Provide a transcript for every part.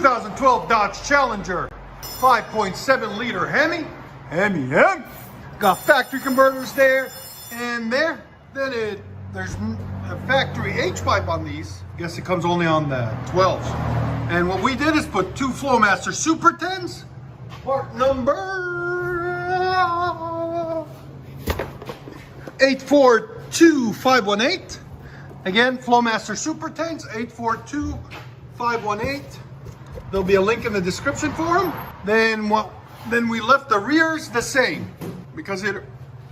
2012 Dodge Challenger 5.7 liter HEMI. HEMI. Got factory converters there and there. Then there's a factory H pipe on these. Guess it comes only on the 12s. And what we did is put two Flowmaster Super 10s. Part number 842518. Again, Flowmaster Super 10s, 842518. There'll be a link in the description for them. Then we left the rears the same because he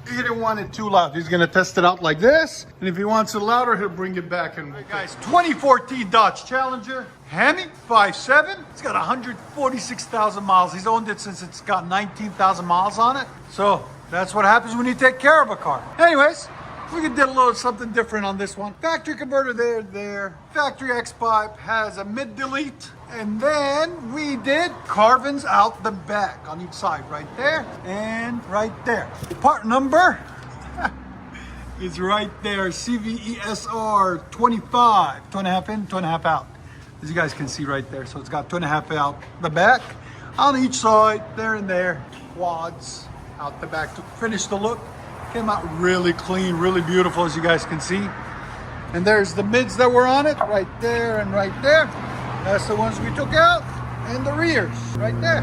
didn't want it too loud. He's gonna test it out like this, and if he wants it louder, he'll bring it back. And guys, 2014 Dodge Challenger HEMI 5.7. It's got 146,000 miles. He's owned it since it's got 19,000 miles on it. So that's what happens when you take care of a car. Anyways, we did a little something different on this one. Factory converter there. Factory X pipe has a mid delete. And then we did Carvens out the back on each side, right there and right there. Part number is right there, CVESR 25, 2.5 in, 2.5 out. As you guys can see right there. So it's got 2.5 out the back on each side, there and there. Quads out the back to finish the look. Came out really clean, really beautiful, as you guys can see. And there's the mids that were on it, right there and right there. That's the ones we took out, and the rears, right there.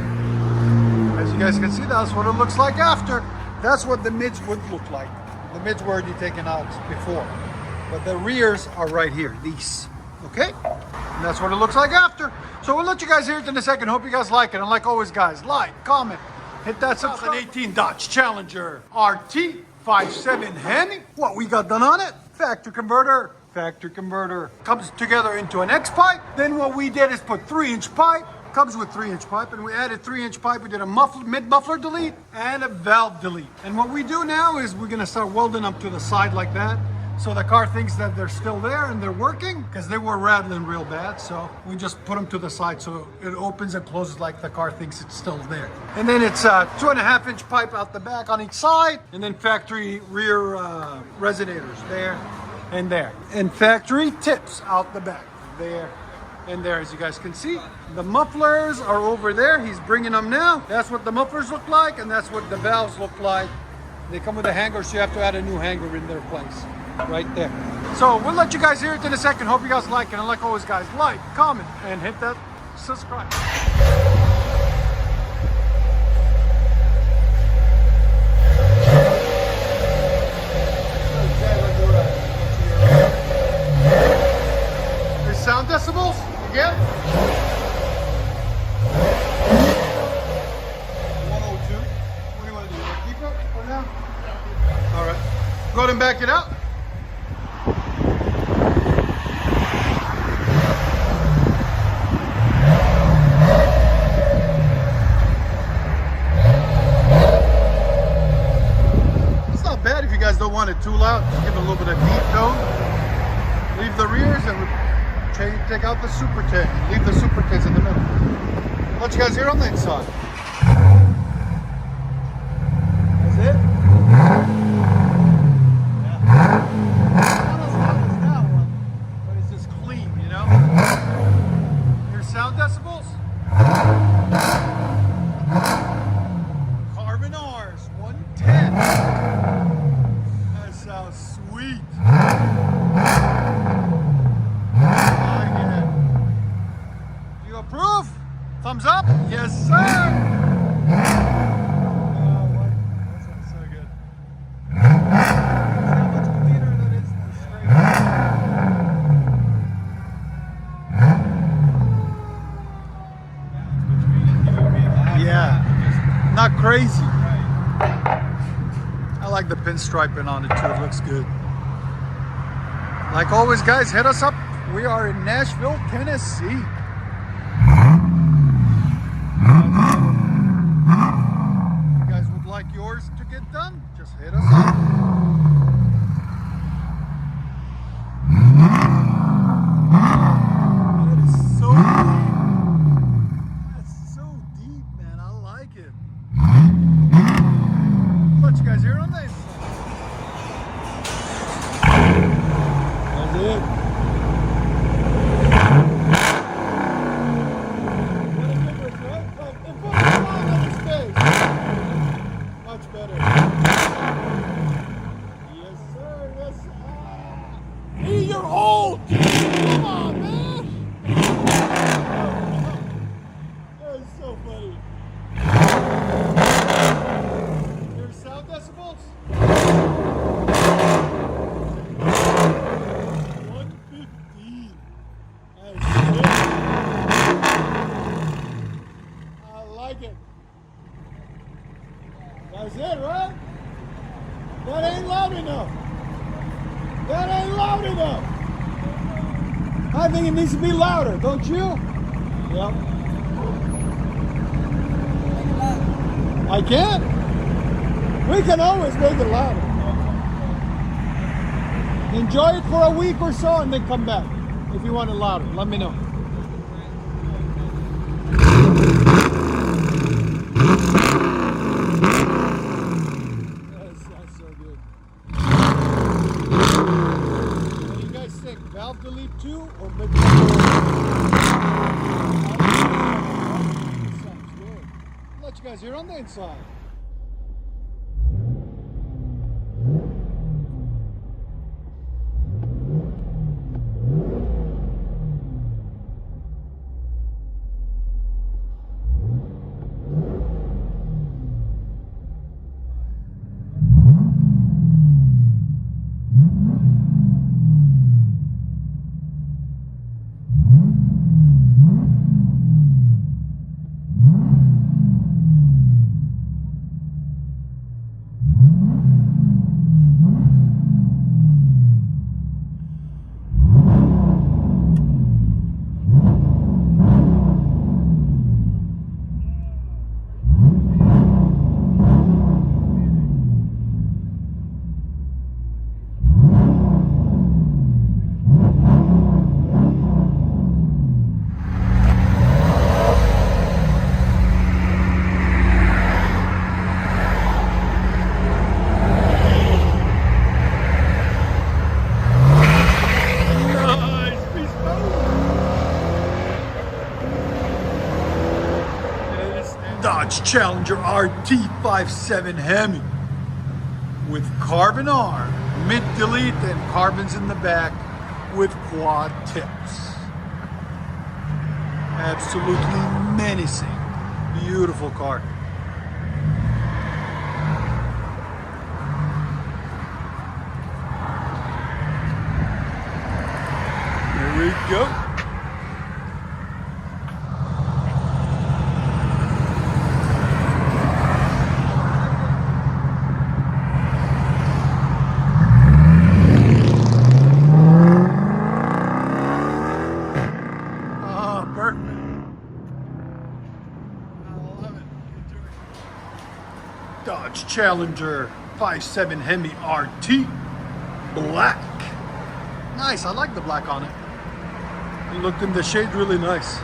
As you guys can see, that's what it looks like after. That's what the mids would look like. The mids were already taken out before. But the rears are right here, these, okay? And that's what it looks like after. So we'll let you guys hear it in a second. Hope you guys like it. And like always, guys, like, comment, hit that subscribe. 2018 Dodge Challenger RT 5.7 HEMI. What we got done on it? Factory converter. Factory converter comes together into an X pipe. Then what we did is put 3-inch pipe. Comes with 3-inch pipe, and we added 3-inch pipe. We did a mid muffler delete and a valve delete. And what we do now is we're gonna start welding up to the side like that, so the car thinks that they're still there and they're working, because they were rattling real bad. So we just put them to the side so it opens and closes like the car thinks it's still there. And then it's a 2.5-inch pipe out the back on each side, and then factory rear resonators there and there, and factory tips out the back there and there. As you guys can see, the mufflers are over there. He's bringing them now. That's what the mufflers look like, and that's what the valves look like. They come with a hanger, so you have to add a new hanger in their place right there. So we'll let you guys hear it in a second. Hope you guys like it, and like always, guys, like, comment, and hit that subscribe. Sound decibels again. 102. What do you want to do? Keep it for now? All right. Go ahead and back it out. It's not bad if you guys don't want it too loud. Just give it a little bit of deep tone. Leave the rears and take out the Super 10. Leave the Super 10s in the middle. Let you guys hear on the inside. That's it? Yeah. Not as loud as that one, but it's just clean, you know? Here's sound decibels. Carven R's 110. That sounds sweet. Approve? Thumbs up? Yes, sir! Oh, that sounds so good. See how much cleaner that is than straight up. Yeah, not crazy. I like the pinstriping on it too, it looks good. Like always, guys, hit us up. We are in Nashville, Tennessee. Like yours to get done, just hit us up. That is so deep. That's so deep, man. I like it. Let you guys hear on this. That's it. That's it, right? That ain't loud enough. That ain't loud enough. I think it needs to be louder, don't you? Yep. I can't. We can always make it louder. Enjoy it for a week or so and then come back. If you want it louder, let me know. That's so good. What do you guys think? Valve delete 2 or mid? Sounds good. I'll let you guys hear on the inside. Dodge Challenger RT57 HEMI with Carven arm, mid delete, and carbons in the back with quad tips. Absolutely menacing. Beautiful car. Here we go. Dodge Challenger 57 HEMI RT black. Nice, I like the black on it. It looked in the shade really nice.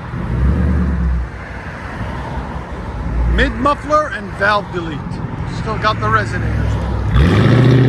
Mid muffler and valve delete. Still got the resonators.